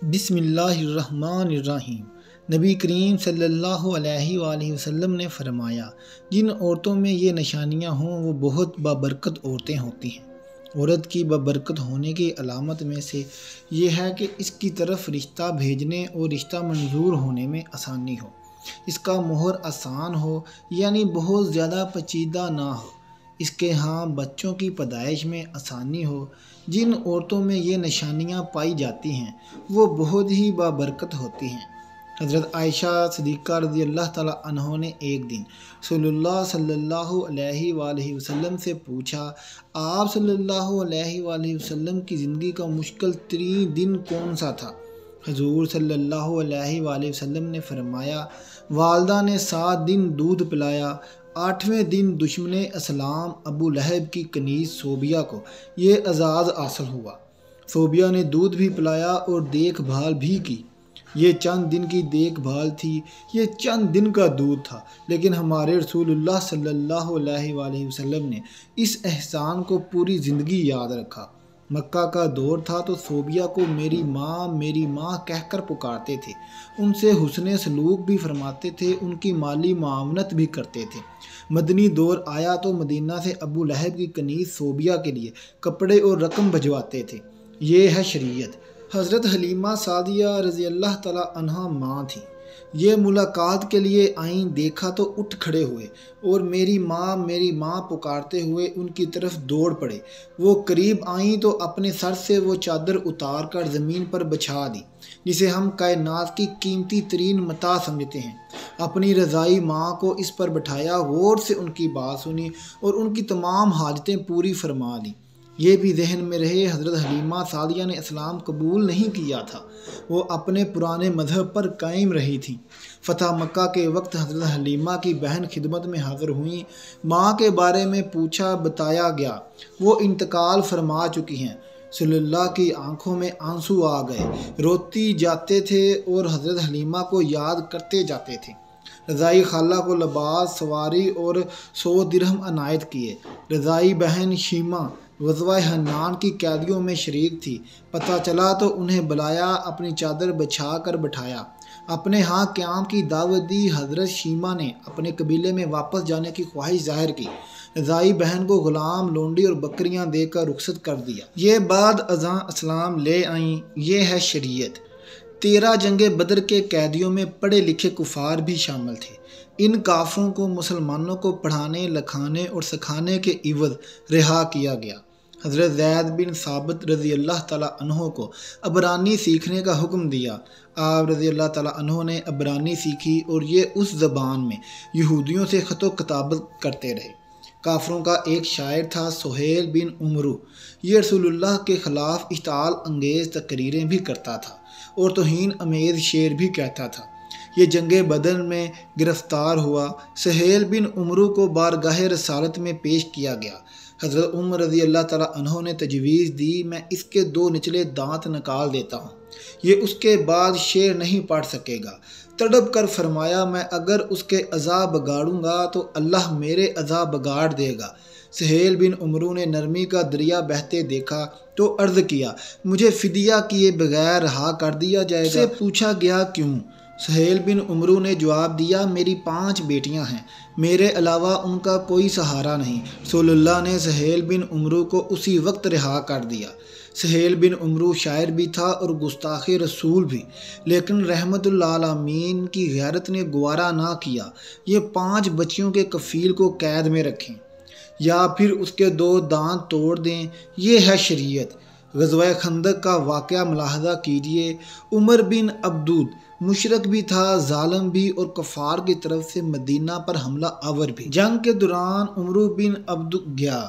بسم اللہ الرحمن الرحیم۔ نبی کریم صلی اللہ علیہ وآلہ وسلم نے فرمایا، جن عورتوں میں یہ نشانیاں ہوں وہ بہت بابرکت عورتیں ہوتی ہیں۔ عورت کی بابرکت ہونے کی علامت میں سے یہ ہے کہ اس کی طرف رشتہ بھیجنے اور رشتہ منظور ہونے میں آسانی ہو، اس کا مہر آسان ہو، یعنی بہت زیادہ پیچیدہ نہ ہو، اس کے ہاں بچوں کی پیدائش میں آسانی ہو۔ جن عورتوں میں یہ نشانیاں پائی جاتی ہیں وہ بہت ہی بابرکت ہوتی ہیں۔ حضرت عائشہ صدیقہ رضی اللہ تعالیٰ عنہ نے ایک دن رسول اللہ صلی اللہ علیہ وآلہ وسلم سے پوچھا، آپ صلی اللہ علیہ وآلہ وسلم کی زندگی کا مشکل ترین دن کون سا تھا؟ حضور صلی اللہ علیہ وآلہ وسلم نے فرمایا، والدہ نے 7 دن دودھ پلایا، 8ویں دن دشمن اسلام ابو لہب کی کنیز صوبیہ کو یہ اعزاز حاصل ہوا۔ صوبیہ نے دودھ بھی پلایا اور دیکھ بھال بھی کی۔ یہ چند دن کی دیکھ بھال تھی، یہ چند دن کا دودھ تھا، لیکن ہمارے رسول اللہ صلی اللہ علیہ وآلہ وسلم نے اس احسان کو پوری زندگی یاد رکھا۔ مکہ کا دور تھا تو صوبیہ کو میری ماں کہہ کر پکارتے تھے، ان سے حسن سلوک بھی فرماتے تھے، ان کی مالی معاونت بھی کرتے تھے۔ مدنی دور آیا تو مدینہ سے ابو لہب کی کنیز صوبیہ کے لیے کپڑے اور رقم بھجواتے تھے۔ یہ ہے شریعت۔ حضرت حلیمہ سعدیہ رضی اللہ تعالیٰ عنہا ماں تھیں۔ یہ ملاقات کے لیے آئیں، دیکھا تو اٹھ کھڑے ہوئے اور میری ماں پکارتے ہوئے ان کی طرف دوڑ پڑے۔ وہ قریب آئیں تو اپنے سر سے وہ چادر اتار کر زمین پر بچھا دی جسے ہم کائنات کی قیمتی ترین متاع سمجھتے ہیں۔ اپنی رضائی ماں کو اس پر بٹھایا، غور سے ان کی بات سنی اور ان کی تمام حاجتیں پوری فرما دیں۔ یہ بھی ذہن میں رہے، حضرت حلیمہ سعدیہ نے اسلام قبول نہیں کیا تھا، وہ اپنے پرانے مذہب پر قائم رہی تھیں۔ فتح مکہ کے وقت حضرت حلیمہ کی بہن خدمت میں حاضر ہوئیں، ماں کے بارے میں پوچھا، بتایا گیا وہ انتقال فرما چکی ہیں۔ صلی اللہ کی آنکھوں میں آنسو آ گئے، روتی جاتے تھے اور حضرت حلیمہ کو یاد کرتے جاتے تھے۔ رضائی خالہ کو لباس، سواری اور 100 درہم عنایت کیے۔ رضائی بہن شیمہ غزوہ حنان کی قیدیوں میں شریک تھی، پتہ چلا تو انہیں بلایا، اپنی چادر بچھا کر بٹھایا، اپنے ہاں قیام کی دعوت دی۔ حضرت شیمہ نے اپنے قبیلے میں واپس جانے کی خواہش ظاہر کی، رضائی بہن کو غلام، لونڈی اور بکریاں دے کر رخصت کر دیا۔ یہ بعد ازاں اسلام لے آئیں۔ یہ ہے شریعت۔ 13 جنگ بدر کے قیدیوں میں پڑھے لکھے کفار بھی شامل تھے۔ ان کافروں کو مسلمانوں کو پڑھانے، لکھانے اور سکھانے کے عوض رہا کیا گیا۔ حضرت زید بن ثابت رضی اللہ تعالیٰ عنہ کو عبرانی سیکھنے کا حکم دیا۔ آپ رضی اللہ تعالیٰ عنہ نے عبرانی سیکھی اور یہ اس زبان میں یہودیوں سے خط و کتابت کرتے رہے۔ کافروں کا ایک شاعر تھا، سہیل بن عمرو، یہ رسول اللہ کے خلاف اشتعال انگیز تقریریں بھی کرتا تھا اور توہین امیز شعر بھی کہتا تھا۔ یہ جنگ بدر میں گرفتار ہوا۔ سہیل بن عمرو کو بارگاہ رسالت میں پیش کیا گیا۔ حضرت عمر رضی اللہ تعالیٰ عنہ نے تجویز دی، میں اس کے 2 نچلے دانت نکال دیتا ہوں، یہ اس کے بعد شعر نہیں پڑھ سکے گا۔ تڑپ کر فرمایا، میں اگر اس کے اعضاء بگاڑوں گا تو اللہ میرے اعضاء بگاڑ دے گا۔ سہیل بن عمرو نے نرمی کا دریا بہتے دیکھا تو عرض کیا، مجھے فدیہ کیے بغیر رہا کر دیا جائے گا؟ سے پوچھا گیا، کیوں؟ سہیل بن عمرو نے جواب دیا، میری 5 بیٹیاں ہیں، میرے علاوہ ان کا کوئی سہارا نہیں۔ رسول اللہ نے سہیل بن عمرو کو اسی وقت رہا کر دیا۔ سہیل بن عمرو شاعر بھی تھا اور گستاخ رسول بھی، لیکن رحمت للعالمین کی غیرت نے گوارا نہ کیا یہ 5 بچیوں کے کفیل کو قید میں رکھیں یا پھر اس کے 2 دانت توڑ دیں۔ یہ ہے شریعت۔ غزوہ خندق کا واقعہ ملاحظہ کیجیے۔ عمر بن عبدود مشرک بھی تھا، ظالم بھی اور کفار کی طرف سے مدینہ پر حملہ آور بھی۔ جنگ کے دوران عمر بن عبدود گیا،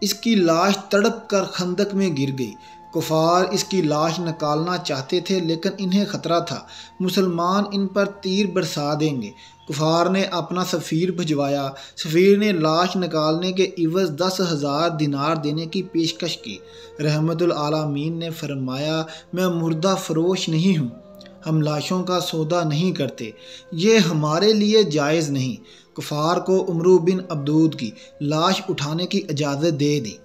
اس کی لاش تڑپ کر خندق میں گر گئی۔ کفار اس کی لاش نکالنا چاہتے تھے لیکن انہیں خطرہ تھا مسلمان ان پر تیر برسا دیں گے۔ کفار نے اپنا سفیر بھجوایا، سفیر نے لاش نکالنے کے عوض 10,000 دینار دینے کی پیشکش کی۔ رحمت العالمین نے فرمایا، میں مردہ فروش نہیں ہوں، ہم لاشوں کا سودا نہیں کرتے، یہ ہمارے لیے جائز نہیں۔ کفار کو عمر بن عبدود کی لاش اٹھانے کی اجازت دے دی۔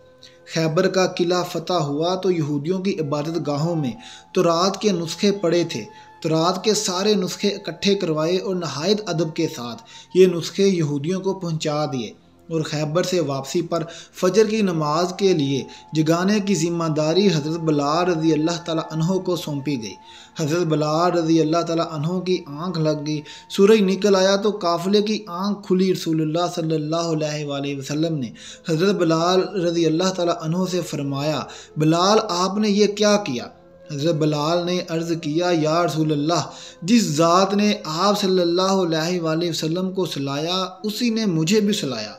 خیبر کا قلعہ فتح ہوا تو یہودیوں کی عبادت گاہوں میں تورات کے نسخے پڑے تھے۔ تورات کے سارے نسخے اکٹھے کروائے اور نہایت ادب کے ساتھ یہ نسخے یہودیوں کو پہنچا دیے، اور خیبر سے واپسی پر فجر کی نماز کے لیے جگانے کی ذمہ داری حضرت بلال رضی اللہ تعالیٰ عنہ کو سونپی گئی۔ حضرت بلال رضی اللہ تعالیٰ عنہ کی آنکھ لگ گئی، سورج نکل آیا تو قافلے کی آنکھ کھلی۔ رسول اللہ صلی اللہ علیہ وآلہ وسلم نے حضرت بلال رضی اللہ تعالیٰ عنہ سے فرمایا، بلال آپ نے یہ کیا کیا؟ حضرت بلال نے عرض کیا، یا رسول اللہ، جس ذات نے آپ صلی اللہ علیہ وآلہ وسلم کو سلایا اسی نے مجھے بھی سلایا۔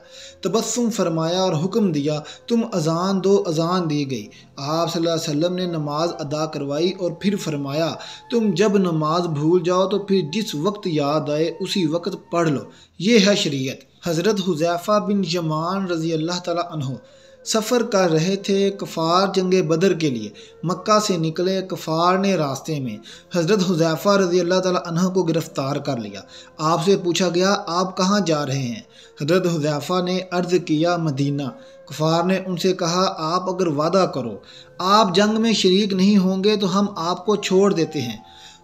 تبسم فرمایا اور حکم دیا، تم اذان دو۔ اذان دی گئی، آپ صلی اللہ علیہ وسلم نے نماز ادا کروائی اور پھر فرمایا، تم جب نماز بھول جاؤ تو پھر جس وقت یاد آئے اسی وقت پڑھ لو، یہ ہے شریعت۔ حضرت حذیفہ بن یمان رضی اللہ تعالیٰ عنہ سفر کر رہے تھے، کفار جنگ بدر کے لیے مکہ سے نکلے۔ کفار نے راستے میں حضرت حذیفہ رضی اللہ تعالیٰ عنہ کو گرفتار کر لیا۔ آپ سے پوچھا گیا، آپ کہاں جا رہے ہیں؟ حضرت حذیفہ نے عرض کیا، مدینہ۔ کفار نے ان سے کہا، آپ اگر وعدہ کرو آپ جنگ میں شریک نہیں ہوں گے تو ہم آپ کو چھوڑ دیتے ہیں۔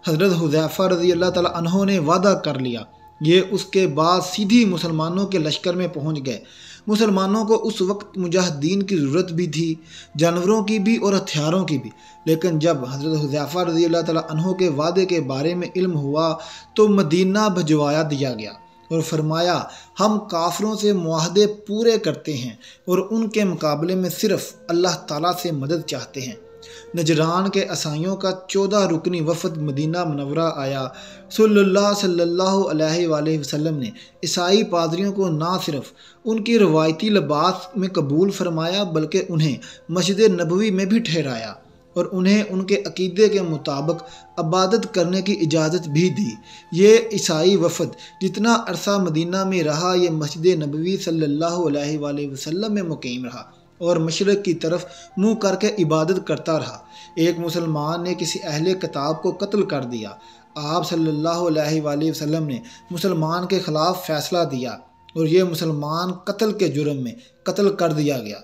حضرت حذیفہ رضی اللہ تعالیٰ عنہ نے وعدہ کر لیا۔ یہ اس کے بعد سیدھی مسلمانوں کے لشکر میں پہنچ گئے۔ مسلمانوں کو اس وقت مجاہدین کی ضرورت بھی تھی، جانوروں کی بھی اور ہتھیاروں کی بھی، لیکن جب حضرت حذیفہ رضی اللہ تعالیٰ عنہ کے وعدے کے بارے میں علم ہوا تو مدینہ بھجوایا دیا گیا اور فرمایا، ہم کافروں سے معاہدے پورے کرتے ہیں اور ان کے مقابلے میں صرف اللہ تعالیٰ سے مدد چاہتے ہیں۔ نجران کے عیسائیوں کا 14 رکنی وفد مدینہ منورہ آیا۔ صلی اللہ علیہ وآلہ وسلم نے عیسائی پادریوں کو نہ صرف ان کی روایتی لباس میں قبول فرمایا بلکہ انہیں مسجد نبوی میں بھی ٹھہرایا اور انہیں ان کے عقیدے کے مطابق عبادت کرنے کی اجازت بھی دی۔ یہ عیسائی وفد جتنا عرصہ مدینہ میں رہا، یہ مسجد نبوی صلی اللہ علیہ وآلہ وسلم میں مقیم رہا اور مشرق کی طرف منہ کر کے عبادت کرتا رہا۔ ایک مسلمان نے کسی اہل کتاب کو قتل کر دیا۔ آپ صلی اللہ علیہ وآلہ وسلم نے مسلمان کے خلاف فیصلہ دیا اور یہ مسلمان قتل کے جرم میں قتل کر دیا گیا۔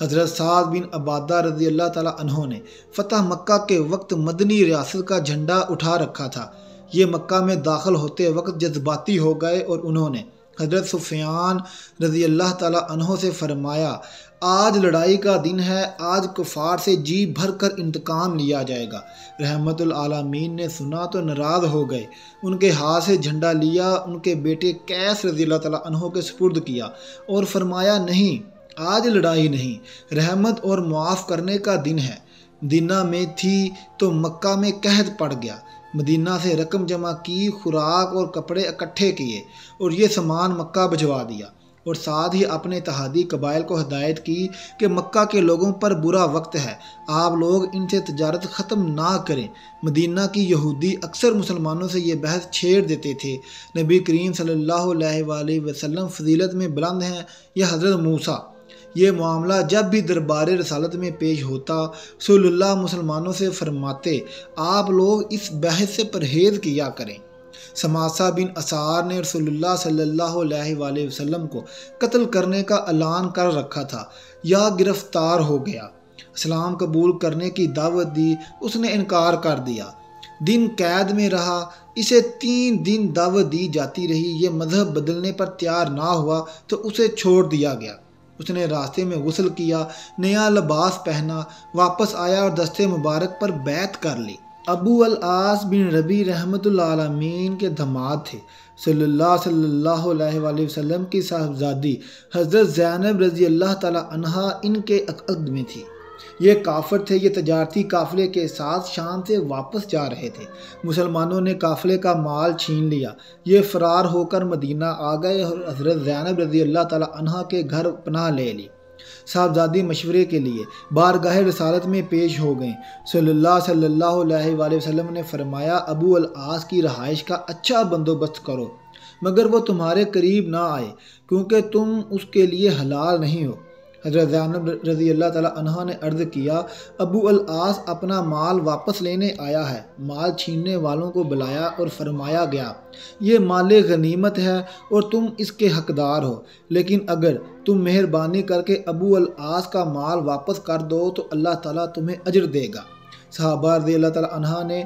حضرت سعد بن عبادہ رضی اللہ تعالیٰ عنہ نے فتح مکہ کے وقت مدنی ریاست کا جھنڈا اٹھا رکھا تھا۔ یہ مکہ میں داخل ہوتے وقت جذباتی ہو گئے اور انہوں نے حضرت سفیان رضی اللہ تعالیٰ عنہ سے فرمایا، آج لڑائی کا دن ہے، آج کفار سے جی بھر کر انتقام لیا جائے گا۔ رحمت العالمین نے سنا تو ناراض ہو گئے، ان کے ہاتھ سے جھنڈا لیا، ان کے بیٹے قیس رضی اللہ تعالیٰ عنہ کے سپرد کیا اور فرمایا، نہیں، آج لڑائی نہیں، رحمت اور معاف کرنے کا دن ہے۔ مدینہ میں تھی تو مکہ میں قحط پڑ گیا۔ مدینہ سے رقم جمع کی، خوراک اور کپڑے اکٹھے کیے اور یہ سامان مکہ بھجوا دیا، اور ساتھ ہی اپنے اتحادی قبائل کو ہدایت کی کہ مکہ کے لوگوں پر برا وقت ہے، آپ لوگ ان سے تجارت ختم نہ کریں۔ مدینہ کی یہودی اکثر مسلمانوں سے یہ بحث چھیڑ دیتے تھے، نبی کریم صلی اللہ علیہ وآلہ وسلم فضیلت میں بلند ہیں یا حضرت موسیٰ۔ یہ معاملہ جب بھی دربار رسالت میں پیش ہوتا، صلی اللہ مسلمانوں سے فرماتے، آپ لوگ اس بحث سے پرہیز کیا کریں۔ سماسہ بن اسار نے رسول اللہ صلی اللہ علیہ وآلہ وسلم کو قتل کرنے کا اعلان کر رکھا تھا یا گرفتار ہو گیا۔ اسلام قبول کرنے کی دعوت دی، اس نے انکار کر دیا، دن قید میں رہا، اسے 3 دن دعوت دی جاتی رہی، یہ مذہب بدلنے پر تیار نہ ہوا تو اسے چھوڑ دیا گیا۔ اس نے راستے میں غسل کیا، نیا لباس پہنا، واپس آیا اور دست مبارک پر بیعت کر لی۔ ابو العاص بن ربیع رحمۃ اللہ عالمین کے داماد تھے۔ صلی اللہ علیہ وآلہ وسلم کی صاحبزادی حضرت زینب رضی اللہ تعالیٰ عنہا ان کے عقد میں تھی۔ یہ کافر تھے، یہ تجارتی قافلے کے ساتھ شام سے واپس جا رہے تھے۔ مسلمانوں نے قافلے کا مال چھین لیا، یہ فرار ہو کر مدینہ آ گئے اور حضرت زینب رضی اللہ تعالیٰ عنہا کے گھر پناہ لے لی۔ صاحبزادی مشورے کے لیے بارگاہ رسالت میں پیش ہو گئیں۔ صلی اللہ علیہ وآلہ وسلم نے فرمایا، ابو العاص کی رہائش کا اچھا بندوبست کرو، مگر وہ تمہارے قریب نہ آئے کیونکہ تم اس کے لیے حلال نہیں ہو۔ حضرت زینب رضی اللہ تعالیٰ عنہا نے عرض کیا، ابو العاص اپنا مال واپس لینے آیا ہے۔ مال چھیننے والوں کو بلایا اور فرمایا گیا، یہ مال غنیمت ہے اور تم اس کے حقدار ہو، لیکن اگر تم مہربانی کر کے ابو العاص کا مال واپس کر دو تو اللہ تعالیٰ تمہیں اجر دے گا۔ صحابہ رضی اللہ تعالیٰ عنہا نے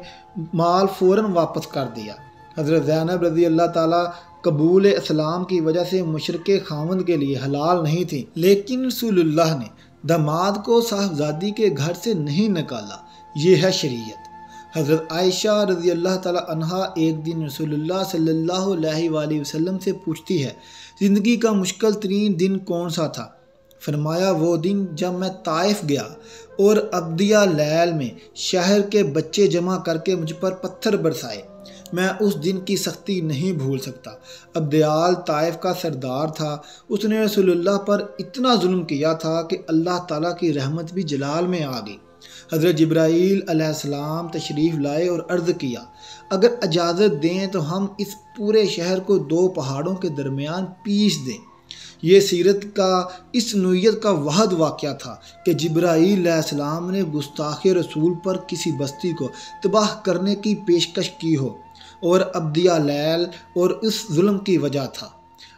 مال فوراً واپس کر دیا۔ حضرت زینب رضی اللہ تعالیٰ قبول اسلام کی وجہ سے مشرک خاوند کے لیے حلال نہیں تھی، لیکن رسول اللہ نے داماد کو صاحبزادی کے گھر سے نہیں نکالا۔ یہ ہے شریعت۔ حضرت عائشہ رضی اللہ تعالیٰ عنہا ایک دن رسول اللہ صلی اللہ علیہ وآلہ وسلم سے پوچھتی ہے، زندگی کا مشکل ترین دن کون سا تھا؟ فرمایا، وہ دن جب میں طائف گیا اور ابدیہ لیل میں شہر کے بچے جمع کر کے مجھ پر پتھر برسائے۔ میں اس دن کی سختی نہیں بھول سکتا۔ ابدیال طائف کا سردار تھا، اس نے رسول اللہ پر اتنا ظلم کیا تھا کہ اللہ تعالیٰ کی رحمت بھی جلال میں آ گئی۔ حضرت جبرائیل علیہ السلام تشریف لائے اور عرض کیا، اگر اجازت دیں تو ہم اس پورے شہر کو 2 پہاڑوں کے درمیان پیس دیں۔ یہ سیرت کا اس نوعیت کا واحد واقعہ تھا کہ جبرائیل علیہ السلام نے گستاخ رسول پر کسی بستی کو تباہ کرنے کی پیشکش کی ہو، اور ابدیہ لیل اور اس ظلم کی وجہ تھا۔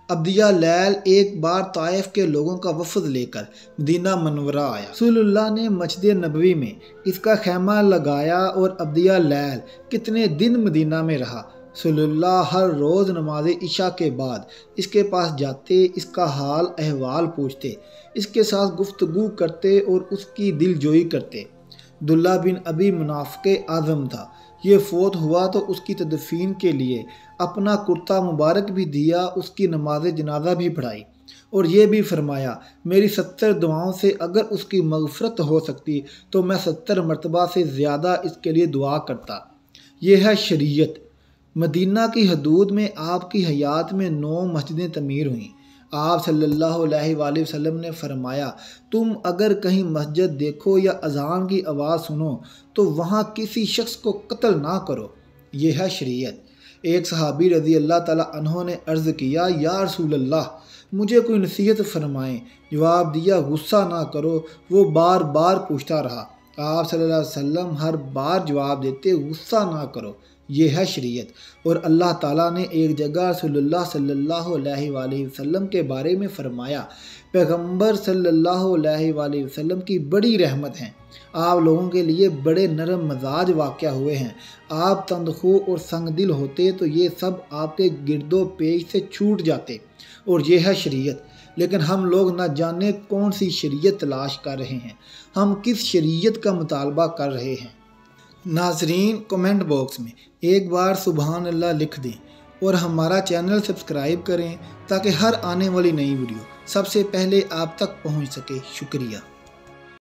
ابدیہ لیل ایک بار طائف کے لوگوں کا وفد لے کر مدینہ منورہ آیا۔ رسول اللہ نے مسجد نبوی میں اس کا خیمہ لگایا اور ابدیہ لیل کتنے دن مدینہ میں رہا۔ رسول اللہ ہر روز نماز عشاء کے بعد اس کے پاس جاتے، اس کا حال احوال پوچھتے، اس کے ساتھ گفتگو کرتے اور اس کی دل جوئی کرتے۔ عبداللہ بن ابی منافق اعظم تھا، یہ فوت ہوا تو اس کی تدفین کے لیے اپنا کرتا مبارک بھی دیا، اس کی نماز جنازہ بھی پڑھائی، اور یہ بھی فرمایا، میری 70 دعاؤں سے اگر اس کی مغفرت ہو سکتی تو میں 70 مرتبہ سے زیادہ اس کے لیے دعا کرتا۔ یہ ہے شریعت۔ مدینہ کی حدود میں آپ کی حیات میں 9 مسجدیں تعمیر ہوئیں۔ آپ صلی اللہ علیہ وآلہ وسلم نے فرمایا، تم اگر کہیں مسجد دیکھو یا اذان کی آواز سنو تو وہاں کسی شخص کو قتل نہ کرو۔ یہ ہے شریعت۔ ایک صحابی رضی اللہ تعالیٰ عنہ نے عرض کیا، یا رسول اللہ، مجھے کوئی نصیحت فرمائیں۔ جواب دیا، غصہ نہ کرو۔ وہ بار بار پوچھتا رہا۔ آپ صلی اللہ علیہ وسلم ہر بار جواب دیتے، غصہ نہ کرو۔ یہ ہے شریعت۔ اور اللہ تعالیٰ نے ایک جگہ رسول اللہ صلی اللہ علیہ وآلہ وسلم کے بارے میں فرمایا، پیغمبر صلی اللہ علیہ وآلہ وسلم کی بڑی رحمت ہیں، آپ لوگوں کے لیے بڑے نرم مزاج واقع ہوئے ہیں۔ آپ تندخو اور سنگ دل ہوتے تو یہ سب آپ کے گرد و پیش سے چھوٹ جاتے۔ اور یہ ہے شریعت۔ لیکن ہم لوگ نہ جانے کون سی شریعت تلاش کر رہے ہیں، ہم کس شریعت کا مطالبہ کر رہے ہیں۔ ناظرین، کمنٹ باکس میں ایک بار سبحان اللہ لکھ دیں اور ہمارا چینل سبسکرائب کریں تاکہ ہر آنے والی نئی ویڈیو سب سے پہلے آپ تک پہنچ سکے۔ شکریہ۔